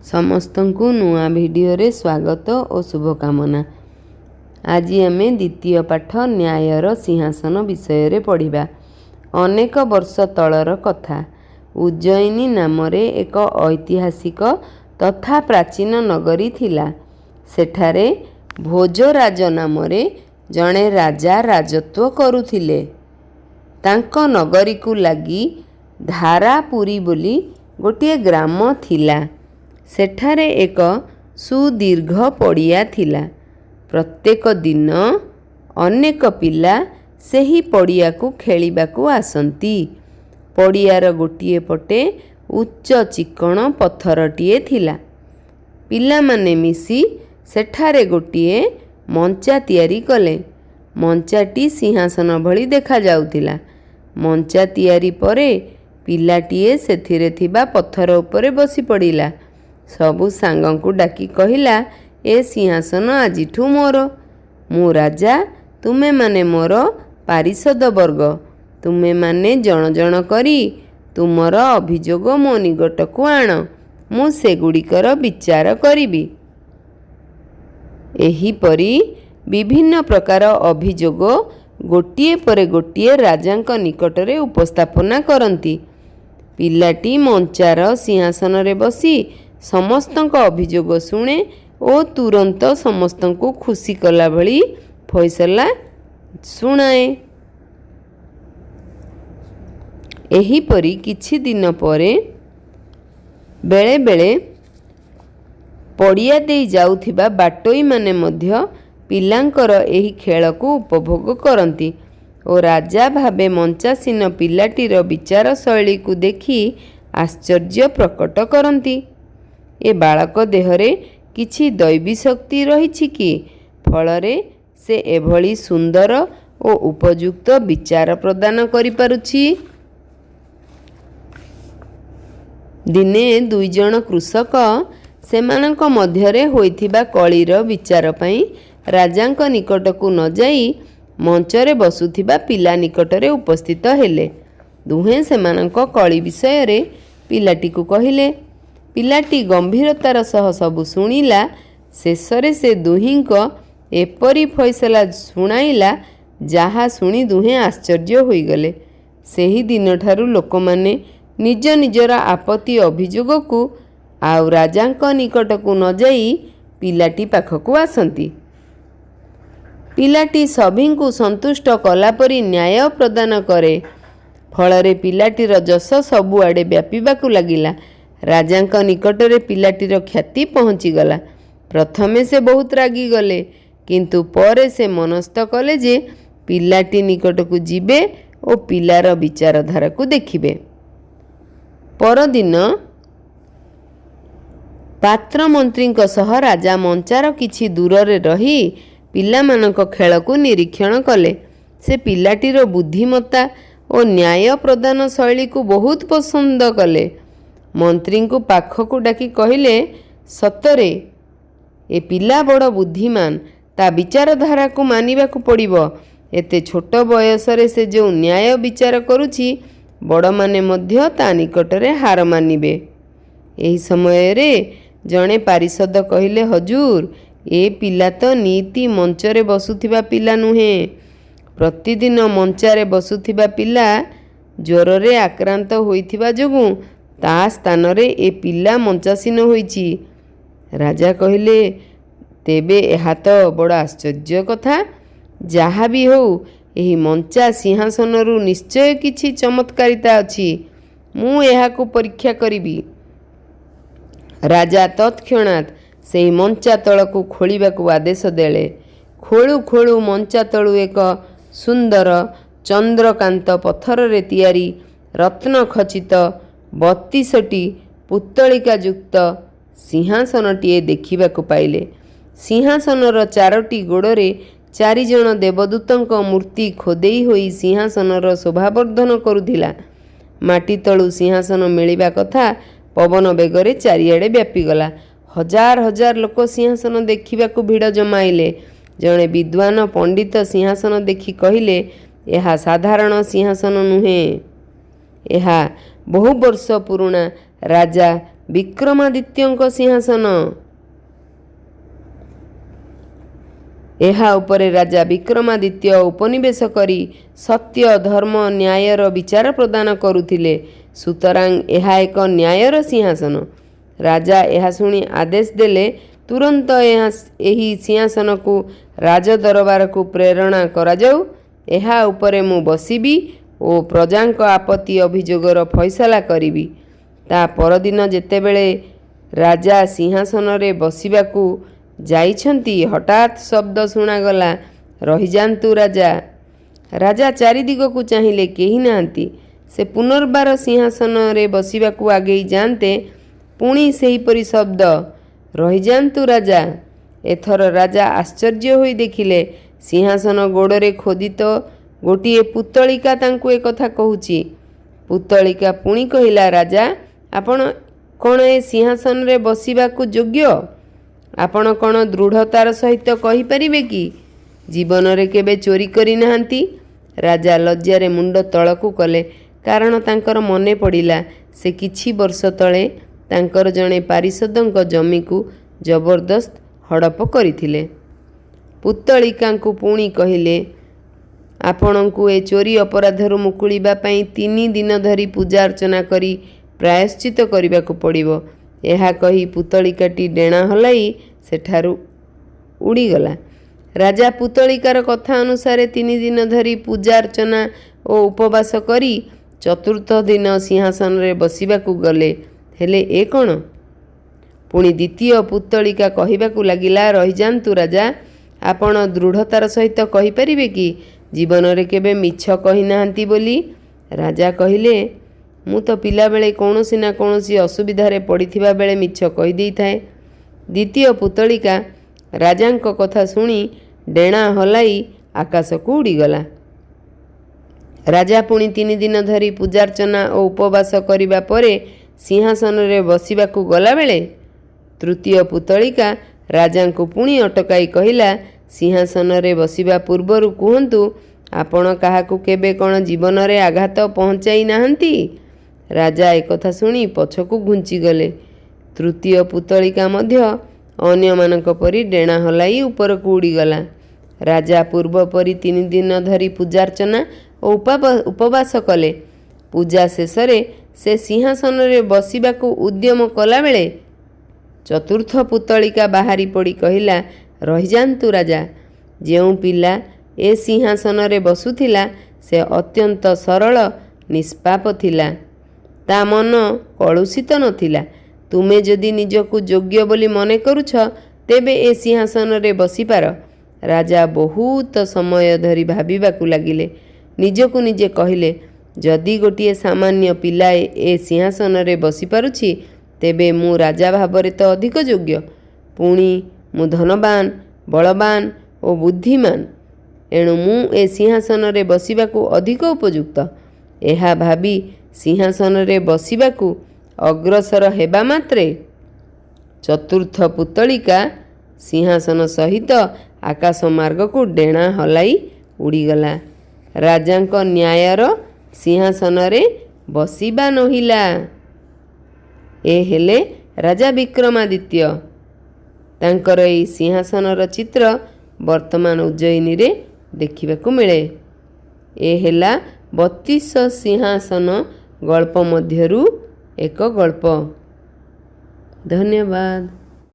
समस्तंकु नुआ भिडियो रे स्वागत और शुभकामना। आज आमे द्वितीय पाठ न्यायर सिंहासन विषय रे पढ़िबा। अनेक वर्ष तलर कथा। उज्जयिनी नाम रे एक ऐतिहासिक तथा प्राचीन नगरी थिला। सेठारे भोजराज नाम रे जणे राजा राजत्व करुथिले। तांको नगरी को लगी धारापुरी बोली गोटे ग्राम थिला। सेठारे एक सुदीर्घ पड़िया थिला। प्रत्येक दिन अनेक पिला सेही पड़िया को खेलिबाकू आसंती। पड़ियार गोटिए पटे उच्च चिकण पत्थरटीए थिला। पिला माने मिसी सेठारे गोटिए मंचा तैयारी कले। मंचाटी सिंहासन भली देखा जाउतिला। मंचा तैयारी परे पिलाटीए सेथिरे थिबा पत्थर उपरे बसी पड़िला। सबु सांगं को डाकी कहिला, ए सिंहासन आजिठू मोर। मु राजा, तुमे माने मोर पारिषद वर्ग। तुमे माने जण जण करी तुमर अभियोग मो निकट को आण। मु सेगुड़िकर विचार करिबी। एहीपरि विभिन्न प्रकार अभियोग गोटिए परे गोटिए राजांक निकटरे उपस्थापना करंती। पिलाटी मंचार सिंहासन रे बसी समस्तंक अभियोग शुणे और तुरंत समस्तंकु खुशी कला भली फैसला शुणाए। एहीपरि किछि दिन परे बेले बेले पड़िया देई जाउथिबा बाटोई माने मध्य पिलांकर एही खेल को उपभोग करंती और राजा भावे मंचासीन पिलाटीर विचार शैली को देखी आश्चर्य प्रकट करंती। ए बालक देहरे किछि दैवी शक्ति रहिछि कि फलरे से एभली सुंदर और उपयुक्त विचार प्रदान करि पारुछि। दिने दुई जण कृषक सेमानक मध्यरे होइथिबा कळीर विचार पई राजांक निकट को न जाई मंचरे बसुथिबा पिला निकटरे उपस्थित हेले। दुहें सेमानक कळी विषय रे पिलाटी को कहिले। पिलाटी गंभीरतार सह सबु शुणिला। शेषरे से दुहींक एपरी फैसला शुणाइला जहा शुणी दुहें आश्चर्य होइगले। सेही दिन ठारू लोक माने निज निजर आपत्ति अभियोग को आउ राजांक निकट को न जाई पिलाटी पाखकू आसंती। पिलाटी सभी को संतुष्ट कलापरी न्याय प्रदान करे। फलरे पिलाटीर जस सबुआडे व्यापीबाकू लागिला। राजांक निकटरे पिलाटीर ख्याति पहुँचीगला। प्रथमे से बहुत रागी गले, किंतु परे से मनस्थ कले जे पिलाटी निकट को जीवे और पिलार विचारधारा को देखिबे। परदिन पात्र मंत्री सह राजा मंचार किछि दूर रही पिलामानक खेल को निरीक्षण कले। से पिलाटीर बुद्धिमत्ता और न्याय प्रदान शैली को बहुत पसंद कले। मंत्री को पाखकू डाकी कहिले, सतरे ए पिला बड़ बुद्धिमान। ता विचारधारा को मानिबा को पड़िबो। एते छोट बयसरे से जो न्याय विचार करुछि बड़ माने मध्य ता निकटरे हार मानिबे। एही समय रे जणे पारिषद कहिले, हजूर, ए पिला तो नीति मंचरे बसुथिबा पिला नुहे। प्रतिदिन मंचारे बसुथिबा पिला ज्वरे आक्रांत होइथिबा जोगु ता स्थान रे ए पिला मंचासीन होइछि। राजा कहिले, तेबे एहा तो बड़ आश्चर्य कथा। जहा भी हो, एही मंचा सिंहासन रु निश्चय किछि चमत्कारिता अछि। मु एहा को परीक्षा करिबी। राजा तत्क्षणात से मंचा तल को खोलिबा को आदेश देले। खोलु खोलु मंचा तलु एक सुंदर चंद्रकांत पत्थर रे तैयारी रत्न खचित 32टी पुत्तलिका युक्त सिंहासनटीए देखिबा को पाइले। सिंहासनर 4टी गोड़े 4 जण देवदूतंक मूर्ति खोदेई होई सिंहासनर शोभावर्धन करुथिला। माटी तलु सिंहासन मिलिबा कथा पवन बेगरे चारिआडे व्यापीगला। हजार हजार लोक सिंहासन देखिबा को भिड़ जमाइले। जणे विद्वान पंडित सिंहासन देखि कहिले, एहा साधारण सिंहासन नुहे। एहा बहु वर्ष पुराणा राजा ବିକ୍ରମାଦିତ୍ୟଙ୍କ ସିଂହାସନ। ଏହା ଉପରେ ରାଜା ବିକ୍ରମାଦିତ୍ୟ ଉପନିବେଶ କରି ସତ୍ୟ ଧର୍ମ ନ୍ୟାୟର ବିଚାର ପ୍ରଦାନ କରୁଥିଲେ। ସୁତରାଂ ଏହା ଏକ ନ୍ୟାୟର ସିଂହାସନ। ରାଜା ଏହା ଶୁଣି ଆଦେଶ ଦେଲେ, ତୁରନ୍ତ ଏହି ସିଂହାସନକୁ ରାଜଦରବାରକୁ ପ୍ରେରଣା କରାଯାଉ। ଏହା ଉପରେ ମୁଁ ବସିବି ଓ ପ୍ରଜାଙ୍କ ଆପତ୍ତି ଅଭିଯୋଗର ଫଇସଲା କରିବି। ତା ପରଦିନ ଯେତେବେଳେ ରାଜା ସିଂହାସନରେ ବସିବାକୁ ଯାଇଛନ୍ତି, ହଠାତ୍ ଶବ୍ଦ ଶୁଣାଗଲା, ରହିଯାନ୍ତୁ ରାଜା। ରାଜା ଚାରିଦିଗକୁ ଚାହିଁଲେ, କେହି ନାହାନ୍ତି। ସେ ପୁନର୍ବାର ସିଂହାସନରେ ବସିବାକୁ ଆଗେଇ ଯାଆନ୍ତେ, ପୁଣି ସେହିପରି ଶବ୍ଦ, ରହିଯାନ୍ତୁ ରାଜା। ଏଥର ରାଜା ଆଶ୍ଚର୍ଯ୍ୟ ହୋଇ ଦେଖିଲେ, ସିଂହାସନ ଗୋଡ଼ରେ ଖୋଦିତ ଗୋଟିଏ ପୁତ୍ତଳିକା ତାଙ୍କୁ ଏକଥା କହୁଛି। ପୁତ୍ତଳିକା ପୁଣି କହିଲା, ରାଜା, ଆପଣ କ'ଣ ଏ ସିଂହାସନରେ ବସିବାକୁ ଯୋଗ୍ୟ? ଆପଣ କ'ଣ ଦୃଢ଼ତାର ସହିତ କହିପାରିବେ କି ଜୀବନରେ କେବେ ଚୋରି କରିନାହାନ୍ତି? ରାଜା ଲଜ୍ଜାରେ ମୁଣ୍ଡ ତଳକୁ କଲେ, କାରଣ ତାଙ୍କର ମନେ ପଡ଼ିଲା ସେ କିଛି ବର୍ଷ ତଳେ ତାଙ୍କର ଜଣେ ପାରିଷଦଙ୍କ ଜମିକୁ ଜବରଦସ୍ତ ହଡ଼ପ କରିଥିଲେ। ପୁତ୍ତଳିକାଙ୍କୁ ପୁଣି କହିଲେ, ଆପଣଙ୍କୁ ଏ ଚୋରି ଅପରାଧରୁ ମୁକୁଳିବା ପାଇଁ 3 ଦିନ ଧରି ପୂଜା ଅର୍ଚ୍ଚନା କରି ପ୍ରାୟଶ୍ଚିତ କରିବାକୁ ପଡ଼ିବ। ଏହା କହି ପୁତ୍ତଳିକାଟି ଡେଣା ହଲାଇ ସେଠାରୁ ଉଡ଼ିଗଲା। ରାଜା ପୁତ୍ତଳିକାର କଥା ଅନୁସାରେ 3 ଦିନ ଧରି ପୂଜା ଅର୍ଚ୍ଚନା ଓ ଉପବାସ କରି ଚତୁର୍ଥ ଦିନ ସିଂହାସନରେ ବସିବାକୁ ଗଲେ। ହେଲେ ଏ କ'ଣ? ପୁଣି ଦ୍ୱିତୀୟ ପୁତ୍ତଳିକା କହିବାକୁ ଲାଗିଲା, ରହିଯାନ୍ତୁ ରାଜା। ଆପଣ ଦୃଢ଼ତାର ସହିତ କହିପାରିବେ କି ଜୀବନରେ କେବେ ମିଛ କହିନାହାନ୍ତି ବୋଲି? ରାଜା କହିଲେ, ମୁଁ ତ ପିଲାବେଳେ କୌଣସି ନା କୌଣସି ଅସୁବିଧାରେ ପଡ଼ିଥିବା ବେଳେ ମିଛ କହିଦେଇଥାଏ। ଦ୍ୱିତୀୟ ପୁତ୍ତଳିକା ରାଜାଙ୍କ କଥା ଶୁଣି ଡେଣା ହଲାଇ ଆକାଶକୁ ଉଡ଼ିଗଲା। ରାଜା ପୁଣି 3 ଦିନ ଧରି ପୂଜାର୍ଚ୍ଚନା ଓ ଉପବାସ କରିବା ପରେ ସିଂହାସନରେ ବସିବାକୁ ଗଲାବେଳେ ତୃତୀୟ ପୁତ୍ତଳିକା ରାଜାଙ୍କୁ ପୁଣି ଅଟକାଇ କହିଲା, ସିଂହାସନରେ ବସିବା ପୂର୍ବରୁ କୁହନ୍ତୁ, ଆପଣ କାହାକୁ କେବେ କ'ଣ ଜୀବନରେ ଆଘାତ ପହଞ୍ଚାଇ ନାହାନ୍ତି? ରାଜା ekatha ଶୁଣି ପଛକୁ ଘୁଞ୍ଚିଗଲେ। ତୃତୀୟ ପୁତ୍ତଳିକା ମଧ୍ୟ ଅନ୍ୟମାନଙ୍କ ପରି ଡେଣା ହଲାଇ ଉପରକୁ ଉଡ଼ିଗଲା। ରାଜା ପୂର୍ବ ପରି 3 ଦିନ ଧରି ପୂଜାର୍ଚ୍ଚନା ଓ ଉପବାସ କଲେ। ପୂଜା ଶେଷରେ ସେ ସିଂହାସନରେ ବସିବାକୁ ଉଦ୍ୟମ କଲାବେଳେ ଚତୁର୍ଥ ପୁତ୍ତଳିକା ବାହାରି ପଡ଼ି କହିଲା, ରହିଯାନ୍ତୁ ରାଜା। ଯେଉଁ ପିଲା ଏ ସିଂହାସନରେ ବସୁଥିଲା ସେ ଅତ୍ୟନ୍ତ ସରଳ ନିଷ୍ପାପ ଥିଲା। ତା ମନ କଳୁଷିତ ନଥିଲା। ତୁମେ ଯଦି ନିଜକୁ ଯୋଗ୍ୟ ବୋଲି ମନେ କରୁଛ, ତେବେ ଏ ସିଂହାସନରେ ବସିପାର। ରାଜା ବହୁତ ସମୟ ଧରି ଭାବିବାକୁ ଲାଗିଲେ। ନିଜକୁ ନିଜେ କହିଲେ, ଯଦି ଗୋଟିଏ ସାମାନ୍ୟ ପିଲାଏ ଏ ସିଂହାସନରେ ବସିପାରୁଛି, ତେବେ ମୁଁ ରାଜା ଭାବରେ ତ ଅଧିକ ଯୋଗ୍ୟ। ପୁଣି ମୁଁ ଧନବାନ, ବଳବାନ ଓ ବୁଦ୍ଧିମାନ। ଏଣୁ ମୁଁ ଏ ସିଂହାସନରେ ବସିବାକୁ ଅଧିକ ଉପଯୁକ୍ତ। ଏହା ଭାବି ସିଂହାସନରେ ବସିବାକୁ ଅଗ୍ରସର ହେବା ମାତ୍ରେ ଚତୁର୍ଥ ପୁତ୍ତଳିକା ସିଂହାସନ ସହିତ ଆକାଶ ମାର୍ଗକୁ ଡେଣା ହଲାଇ ଉଡ଼ିଗଲା। ରାଜାଙ୍କ ନ୍ୟାୟର ସିଂହାସନରେ ବସିବା ନୋହିଲା। ଏ ହେଲେ ରାଜା ବିକ୍ରମାଦିତ୍ୟ। ତାଙ୍କର ଏହି ସିଂହାସନର ଚିତ୍ର ବର୍ତ୍ତମାନ ଉଜ୍ଜୟିନୀରେ ଦେଖିବାକୁ ମିଳେ। ଏ ହେଲା 32 ସିଂହାସନ ଗଳ୍ପ ମଧ୍ୟରୁ ଏକ ଗଳ୍ପ। ଧନ୍ୟବାଦ।